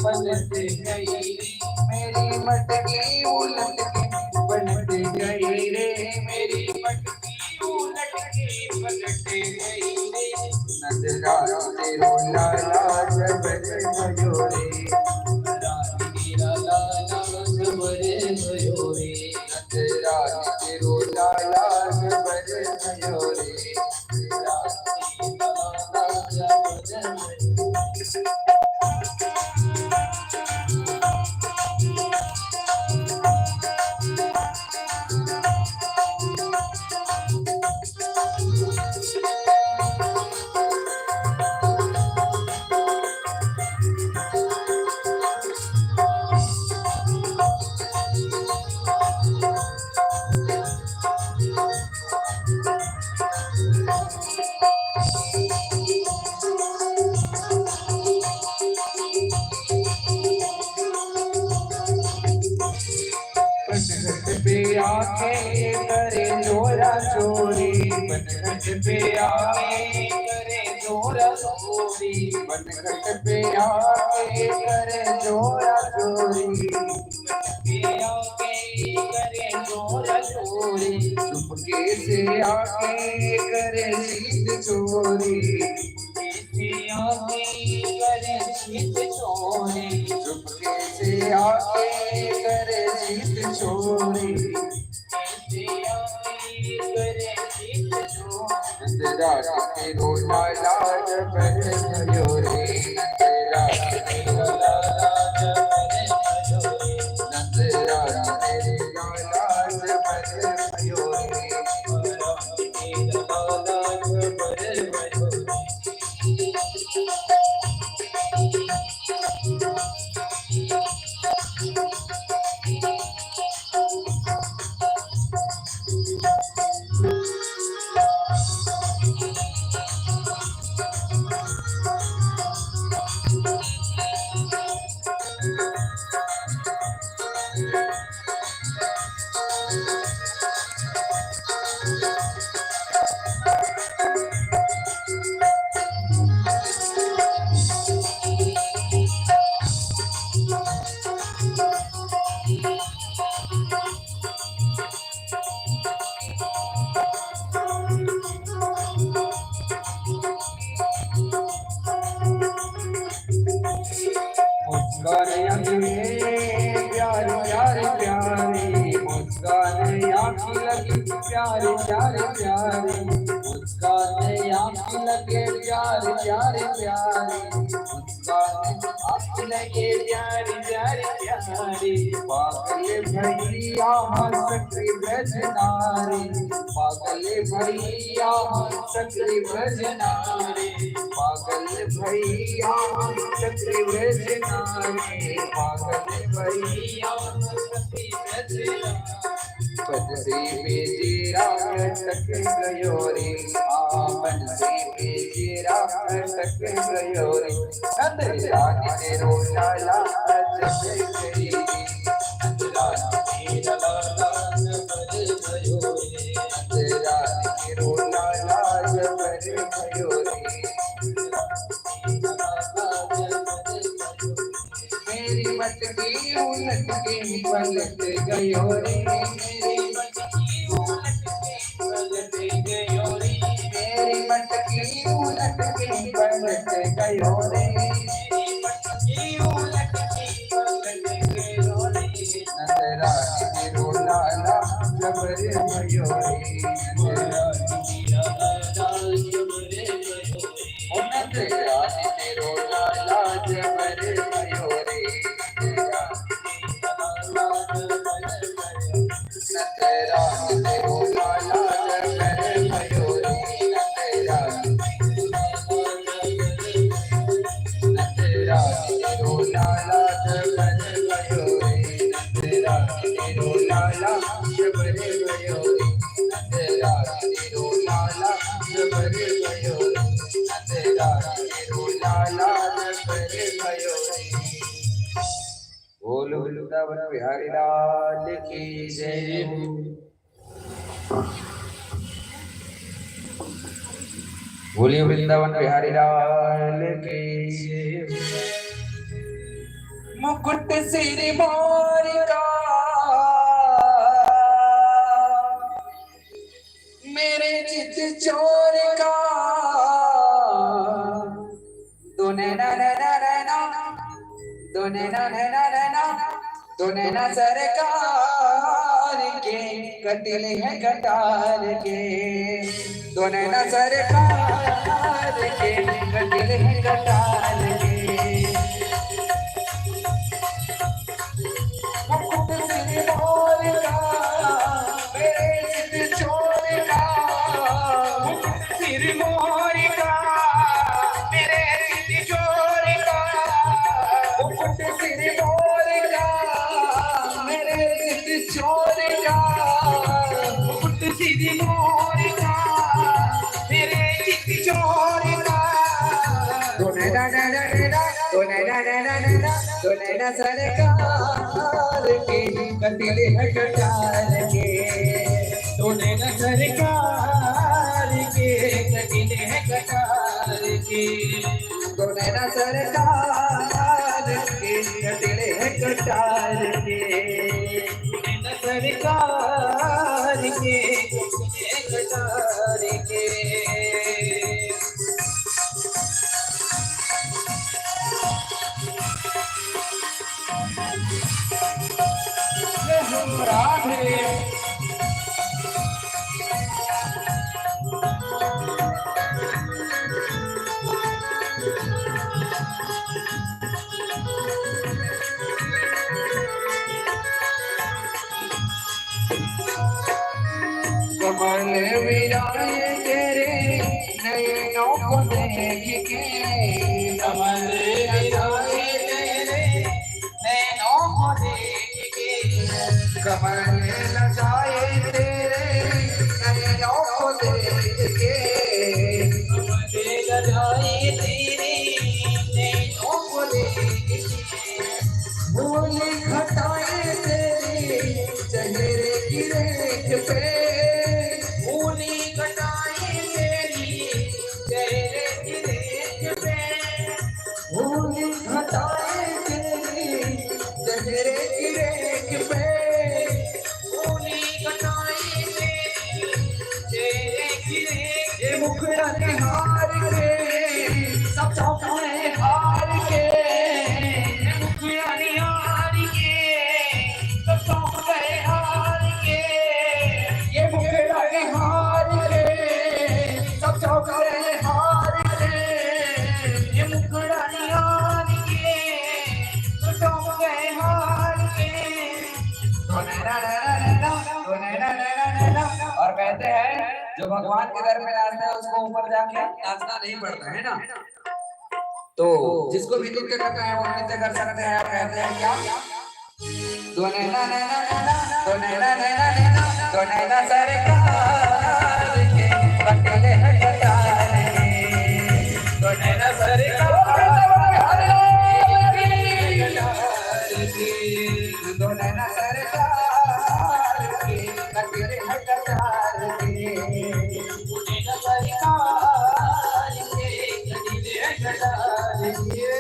पलट गई रे, मेरी मटकी उलट के पलट गई रे, मेरी मटकी उलट के पलट गई रे। नजरा तेरो लाला जबर भयो रे, नजरा तेरा लाला जबर भयो रे, नजरा तेरो लाला जबर भयो रे, नजरा तेरा लाला जबर भयो। आके करे जोरा चोरी, बनघट पे आके करे जोरा चोरी, बनघट पे आके करे जोरा चोरी, बनघट पे आके करे जोरा चोरी, चुपके से आके करे शीत चोरी, चुपके से आके करे शीत चोरी, चुपके से आके करे शीत चोरी। नजरा तेरो लाला जबर भयो रे, नजरा तेरो लाला जबर भयो रे, नजरा तेरो लाला जबर भयो रे, नजरा तेरो लाला जबर भयो रे। प्यारी प्यारी प्यारी मुस्कान आँखी लगी प्यारी प्यारी प्यारी मुस्कान आँखी लगे प्यारी प्यारी प्यारी मुस्कान आँखी लगे प्यारी प्यारी प्यारी पागल भैया सकरी ब्रजनारी पागल भैया सकरी ब्रजनारी पागल भैया सकरी ब्रजनारी पागल भैया सकरी ब्रजनारी बंसी में जीरा तक गयो रे बंसी में जीरा तक गयो रे नंदरा तेरो लाला जब गई नंदरा तेरा लाला जब गयो रे नंदरा तेरो लाला जब गयो रे मेरी मटकी उलट के पलट गयो रे मेरी मटकी उलट के पलट गयो रे मेरी मटकी उलट के पलट गयो रे मेरी मटकी उलट के पलट गयो रे नजरा तेरो लाला जबर भयो रे नजरा तेरा लाला जबर भयो रे नजरा तेरो लाला जबर भयो रे नजरा तेरो लाला जबर भयो रे नजरा तेरो लाला जबर भयो रे नजरा तेरो लाला जबर भयो रे नजरा तेरो लाला जबर भयो रे नजरा तेरो लाला जबर भयो रे। बोलो वृंदावन बिहारी लाल की जय। बोलिए वृंदावन बिहारी लाल की जय। मुकुट सिर मोर का मेरे चित चोर का दो नैना नैना नैना दो नैना नैना नैना दो नैना सरकार के कटिले हैं कटार के दो नैना सरकार के कटिले हैं कटार के मुकुट सिर मोर का मेरे चित चोर का मुकुट सिर मोर का मेरे चित चोर का मुकुट सिर मोर का मेरे चित चोर का मुकुट सिर मोर का मेरे चित चोर का दो नैना नैना नैना दो नैना नैना नैना दो नैना सरकार के कटिले हैं कटार के दो नैना सरकार के कटिले हैं कटार के दो नैना सरकार के कटिले हैं कटार के नैना सरकार के कटिले हैं कटार के राधे कमल विराए तेरे नयनों को देख के कमल विराए तेरे नैनों को देख के कमल लजाए तेरे नैनों को देख के कमल लजाए तेरे नैनों को देख के भूल घटाए तेरी चेहरे की रेख पे भूली घटाए तेरी चेहरे की रेख पे भूली घटाए तेरी चेहरे की रेख पे भूली घटाए तेरी चेहरे की रेख ये मुखड़ा निहार के सब चौकाए हार के ये मुखड़ा निहार के सब चौकाए हार के ये मुखड़ा निहार के सब चौकाए हार के ये मुखड़ा निहार के सब चौकाए हार के दो नैना नैना नैना दो नैना नैना नैना और कहते हैं जो भगवान के दर में नाचता है उसको ऊपर जाके नाचना नहीं पड़ता है ना तो जिसको भी नृत्य करना है वो नृत्य कर सकते हैं कहते हैं क्या दो नैना नैना नैना दो नैना नैना नैना दो नैना सरकार के कटिले हैं कटार के दो नैना सरकार के दो नैना सरकार के कटिले हैं कटार के दो नैना सरकार के कटिले हैं कटार के